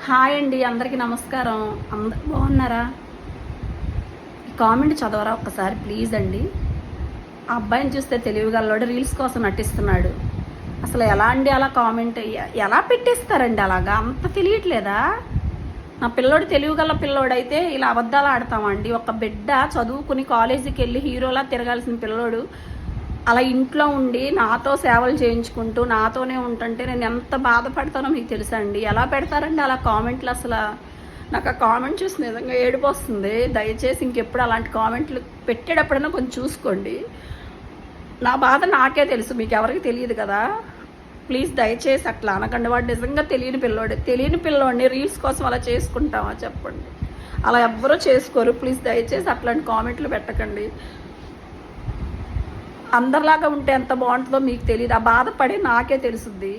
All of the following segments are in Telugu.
హాయ్ అండి, అందరికీ నమస్కారం. అందరు బాగున్నారా? కామెంట్ చదవరా ఒక్కసారి ప్లీజ్ అండి. ఆ అబ్బాయిని చూస్తే తెలివిగల్లోడు రీల్స్ కోసం నటిస్తున్నాడు. అసలు ఎలా అండి అలా కామెంట్ ఎలా పెట్టేస్తారండి? అలాగా అంత తెలియట్లేదా? నా పిల్లోడు తెలివిగల పిల్లోడైతే ఇలా అబద్ధాలు ఆడతామండి. ఒక బిడ్డ చదువుకుని కాలేజీకి వెళ్ళి హీరోలా తిరగాల్సిన పిల్లోడు అలా ఇంట్లో ఉండి నాతో సేవలు చేయించుకుంటూ నాతోనే ఉంటుంటే నేను ఎంత బాధపడతానో మీకు తెలుసా అండి? ఎలా పెడతారండి అలా కామెంట్లు? అసలు నాకు ఆ కామెంట్ చూసి నిజంగా ఏడుపు వస్తుంది. దయచేసి ఇంకెప్పుడు అలాంటి కామెంట్లు పెట్టేటప్పుడైనా కొంచెం చూసుకోండి. నా బాధ నాకే తెలుసు, మీకు ఎవరికి తెలియదు కదా. ప్లీజ్ దయచేసి అట్లా అనకండి. వాడు నిజంగా తెలియని పిల్లోడిని రీల్స్ కోసం అలా చేసుకుంటామా చెప్పండి? అలా ఎవ్వరూ చేసుకోరు. ప్లీజ్ దయచేసి అట్లాంటి కామెంట్లు పెట్టకండి. అందరిలాగా ఉంటే ఎంత బాగుంటుందో మీకు తెలియదు. ఆ బాధపడి నాకే తెలుసుద్ది.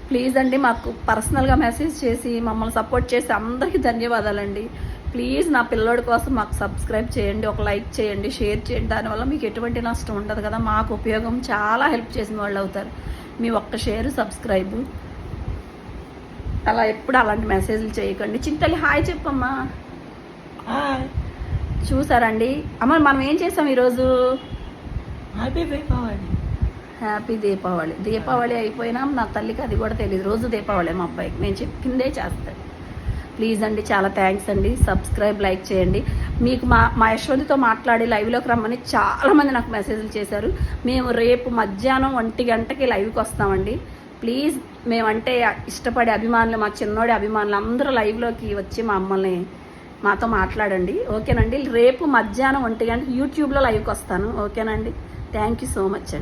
ప్లీజ్ అండి, మాకు పర్సనల్గా మెసేజ్ చేసి మమ్మల్ని సపోర్ట్ చేసి అందరికీ ధన్యవాదాలండి. ప్లీజ్ నా పిల్లోడి కోసం మాకు సబ్స్క్రైబ్ చేయండి, ఒక లైక్ చేయండి, షేర్ చేయండి. దానివల్ల మీకు ఎటువంటి నష్టం ఉండదు కదా. మాకు ఉపయోగం, చాలా హెల్ప్ చేసిన వాళ్ళు అవుతారు మీ ఒక్క షేర్ సబ్స్క్రైబ్. అలా ఎప్పుడు అలాంటి మెసేజ్లు చేయకండి. చింతలి హాయ్ చెప్పమ్మా. హాయ్. చూసారండి అమ్మ, మనం ఏం చేసాం ఈరోజు? హ్యాపీ దీపావళి. హ్యాపీ దీపావళి. దీపావళి అయిపోయినా నా తల్లికి అది కూడా తెలియదు. రోజు దీపావళి మా అబ్బాయికి నేను చెప్పిందే చేస్తాను. ప్లీజ్ అండి, చాలా థ్యాంక్స్ అండి. సబ్స్క్రైబ్, లైక్ చేయండి. మీకు మా యశ్వంతితో మాట్లాడి లైవ్లోకి రమ్మని చాలామంది నాకు మెసేజ్లు చేశారు. మేము రేపు మధ్యాహ్నం 1 గంటకి లైవ్కి వస్తామండి. ప్లీజ్, మేమంటే ఇష్టపడే అభిమానులు, మా చిన్నోడి అభిమానులు అందరూ లైవ్లోకి వచ్చి మాతో మాట్లాడండి. ఓకేనండి. రేపు మధ్యాహ్నం 1 గంటకి యూట్యూబ్లో లైవ్కి వస్తాను. ఓకేనండి. థ్యాంక్ యూ సో మచ్ అండి.